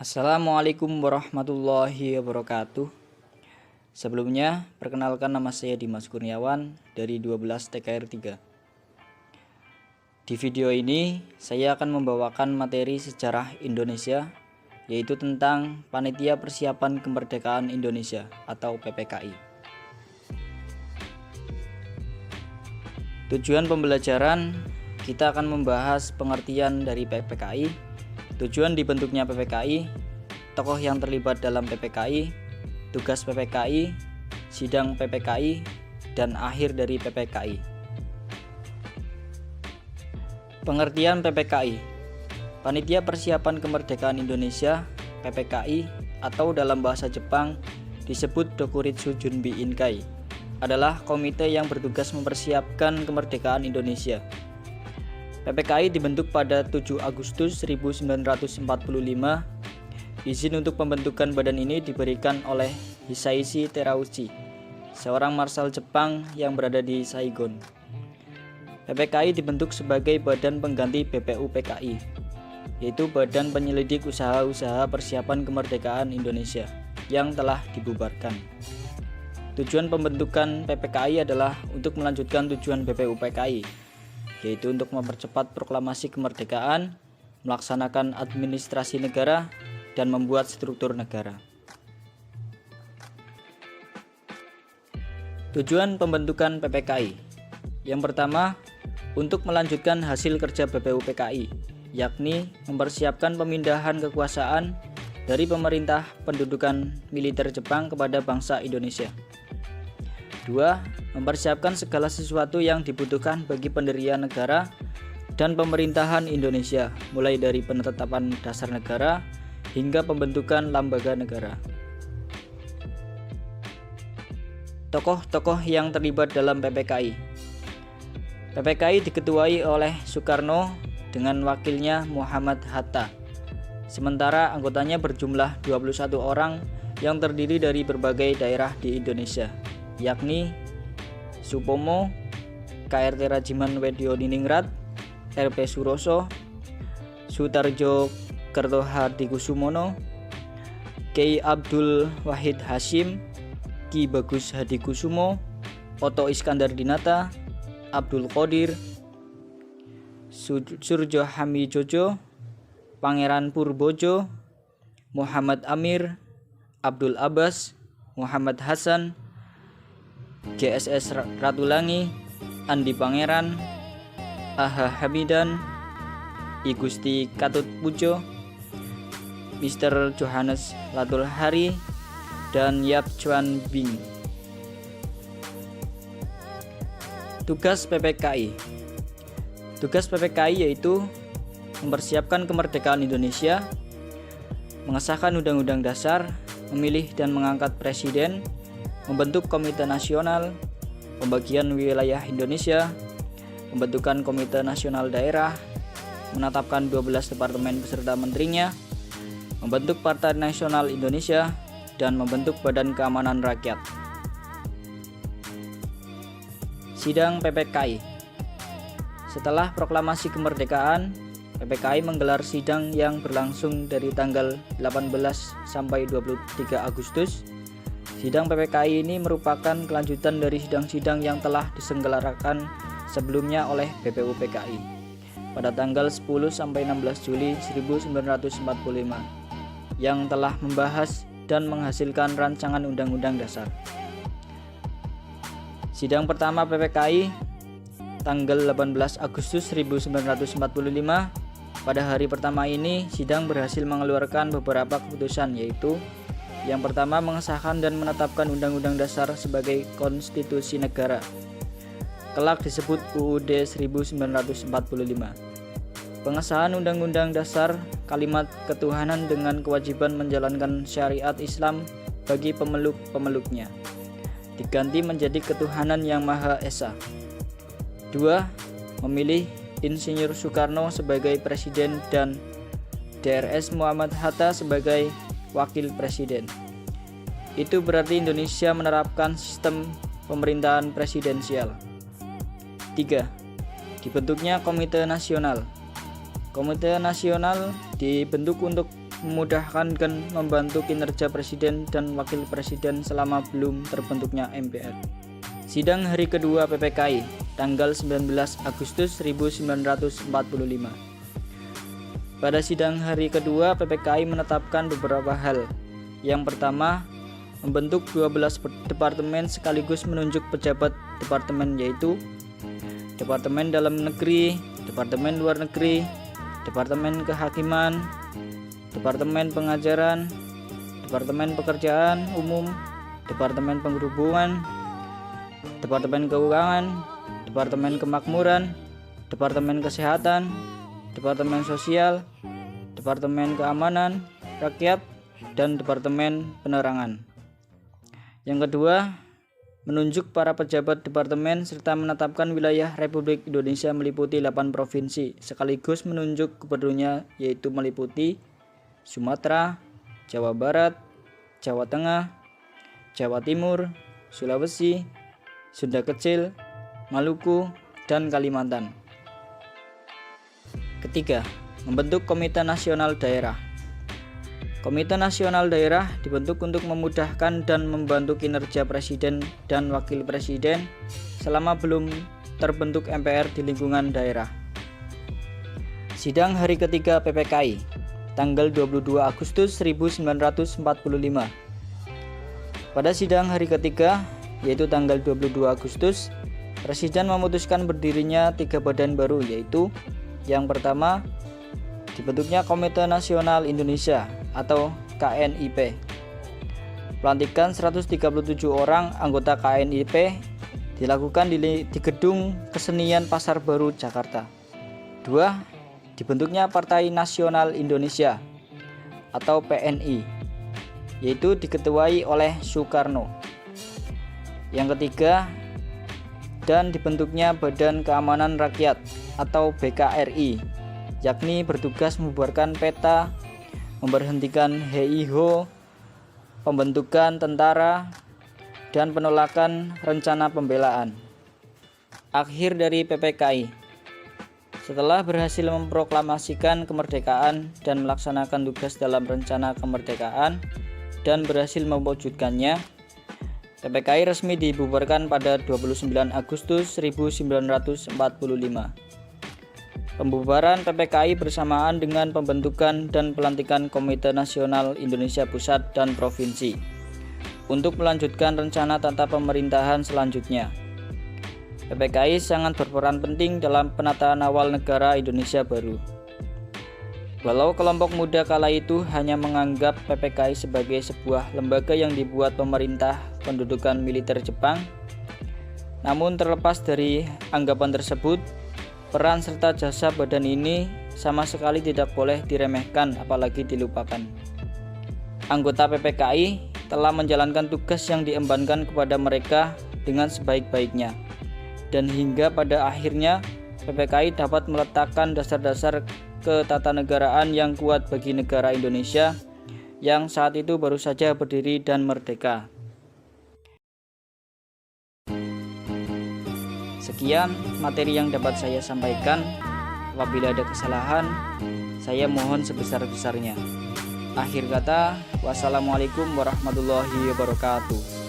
Assalamualaikum warahmatullahi wabarakatuh. Sebelumnya, perkenalkan nama saya Dimas Kurniawan dari 12 TKR 3. Di video ini, saya akan membawakan materi sejarah Indonesia, yaitu tentang Panitia Persiapan Kemerdekaan Indonesia atau PPKI. Tujuan pembelajaran, kita akan membahas pengertian dari PPKI, tujuan dibentuknya PPKI, tokoh yang terlibat dalam PPKI, tugas PPKI, sidang PPKI, dan akhir dari PPKI. Pengertian PPKI, Panitia Persiapan Kemerdekaan Indonesia (PPKI) atau dalam bahasa Jepang disebut Dokuritsu Junbi Inkai, adalah komite yang bertugas mempersiapkan kemerdekaan Indonesia. PPKI dibentuk pada 7 Agustus 1945. Izin untuk pembentukan badan ini diberikan oleh Hisaishi Terauchi, seorang marsal Jepang yang berada di Saigon. PPKI dibentuk sebagai badan pengganti BPUPKI, yaitu Badan Penyelidik Usaha-usaha Persiapan Kemerdekaan Indonesia yang telah dibubarkan. Tujuan pembentukan PPKI adalah untuk melanjutkan tujuan BPUPKI, yaitu untuk mempercepat proklamasi kemerdekaan, melaksanakan administrasi negara, dan membuat struktur negara. Tujuan pembentukan PPKI. Yang pertama, untuk melanjutkan hasil kerja BPUPKI, yakni mempersiapkan pemindahan kekuasaan dari pemerintah pendudukan militer Jepang kepada bangsa Indonesia. 2. Mempersiapkan segala sesuatu yang dibutuhkan bagi pendirian negara dan pemerintahan Indonesia, mulai dari penetapan dasar negara hingga pembentukan lembaga negara. Tokoh-tokoh yang terlibat dalam PPKI. PPKI diketuai oleh Soekarno dengan wakilnya Muhammad Hatta. Sementara anggotanya berjumlah 21 orang yang terdiri dari berbagai daerah di Indonesia, yakni Supomo, KRT Rajiman Wedyo-Diningrat, RP Suroso, Sutarjo Kertohardikusumono, Kiai Abdul Wahid Hasyim, Ki Bagus Hadikusumo, Oto Iskandar Dinata, Abdul Qadir, Surjo Hamijojo, Pangeran Purbojo, Muhammad Amir, Abdul Abbas, Muhammad Hasan, JSS Ratulangi, Andi Pangeran, Aha Hamidan, I Gusti Katut Pujo, Mr. Johannes Latul Hari, dan Yap Chuan Bing. Tugas PPKI. Tugas PPKI yaitu mempersiapkan kemerdekaan Indonesia, mengesahkan Undang-Undang Dasar, memilih dan mengangkat presiden, membentuk Komite Nasional, pembagian wilayah Indonesia, pembentukan Komite Nasional Daerah, menetapkan 12 departemen beserta menterinya, membentuk Partai Nasional Indonesia, dan membentuk Badan Keamanan Rakyat. Sidang PPKI. Setelah proklamasi kemerdekaan, PPKI menggelar sidang yang berlangsung dari tanggal 18 sampai 23 Agustus. Sidang PPKI ini merupakan kelanjutan dari sidang-sidang yang telah diselenggarakan sebelumnya oleh BPUPKI pada tanggal 10 sampai 16 Juli 1945 yang telah membahas dan menghasilkan rancangan Undang-Undang Dasar. Sidang pertama PPKI tanggal 18 Agustus 1945. Pada hari pertama ini, sidang berhasil mengeluarkan beberapa keputusan, yaitu yang pertama, mengesahkan dan menetapkan Undang-Undang Dasar sebagai konstitusi negara. Kelak disebut UUD 1945. Pengesahan Undang-Undang Dasar, kalimat ketuhanan dengan kewajiban menjalankan syariat Islam bagi pemeluk-pemeluknya, diganti menjadi ketuhanan yang Maha Esa. 2. Memilih Insinyur Soekarno sebagai presiden dan Drs Muhammad Hatta sebagai wakil presiden. Itu berarti Indonesia menerapkan sistem pemerintahan presidensial. 3. Dibentuknya Komite Nasional. Komite Nasional dibentuk untuk memudahkan dan membantu kinerja Presiden dan Wakil Presiden selama belum terbentuknya MPR. Sidang hari kedua PPKI, tanggal 19 Agustus 1945. Pada sidang hari kedua, PPKI menetapkan beberapa hal. Yang pertama, membentuk 12 departemen sekaligus menunjuk pejabat departemen, yaitu Departemen Dalam Negeri, Departemen Luar Negeri, Departemen Kehakiman, Departemen Pengajaran, Departemen Pekerjaan Umum, Departemen Penghubungan, Departemen Keuangan, Departemen Kemakmuran, Departemen Kesehatan, Departemen Sosial, Departemen Keamanan Rakyat, dan Departemen Penerangan. Yang kedua, menunjuk para pejabat departemen serta menetapkan wilayah Republik Indonesia meliputi 8 provinsi, sekaligus menunjuk gubernurnya, yaitu meliputi Sumatera, Jawa Barat, Jawa Tengah, Jawa Timur, Sulawesi, Sunda Kecil, Maluku, dan Kalimantan. Ketiga, membentuk Komite Nasional Daerah. Komite Nasional Daerah dibentuk untuk memudahkan dan membantu kinerja Presiden dan Wakil Presiden selama belum terbentuk MPR di lingkungan daerah. Sidang hari ketiga PPKI, tanggal 22 Agustus 1945. Pada sidang hari ketiga, yaitu tanggal 22 Agustus, Presiden memutuskan berdirinya 3 badan baru, yaitu yang pertama, dibentuknya Komite Nasional Indonesia atau KNIP. Pelantikan 137 orang anggota KNIP dilakukan di Gedung Kesenian Pasar Baru, Jakarta. 2. Dibentuknya Partai Nasional Indonesia atau PNI, yaitu diketuai oleh Soekarno. Yang ketiga, dan dibentuknya Badan Keamanan Rakyat atau BKRI, yakni bertugas membubarkan peta, memberhentikan HIHO, pembentukan tentara, dan penolakan rencana pembelaan. Akhir dari PPKI. Setelah berhasil memproklamasikan kemerdekaan dan melaksanakan tugas dalam rencana kemerdekaan dan berhasil mewujudkannya, PPKI resmi dibubarkan pada 29 Agustus 1945. Pembubaran PPKI bersamaan dengan pembentukan dan pelantikan Komite Nasional Indonesia Pusat dan Provinsi untuk melanjutkan rencana tata pemerintahan selanjutnya. PPKI sangat berperan penting dalam penataan awal negara Indonesia baru. Walau kelompok muda kala itu hanya menganggap PPKI sebagai sebuah lembaga yang dibuat pemerintah pendudukan militer Jepang, namun terlepas dari anggapan tersebut, peran serta jasa badan ini sama sekali tidak boleh diremehkan apalagi dilupakan. Anggota PPKI telah menjalankan tugas yang diembankan kepada mereka dengan sebaik-baiknya, dan hingga pada akhirnya PPKI dapat meletakkan dasar-dasar ketatanegaraan yang kuat bagi negara Indonesia yang saat itu baru saja berdiri dan merdeka. Sekian materi yang dapat saya sampaikan. Apabila ada kesalahan, saya mohon sebesar-besarnya. Akhir kata, wassalamualaikum warahmatullahi wabarakatuh.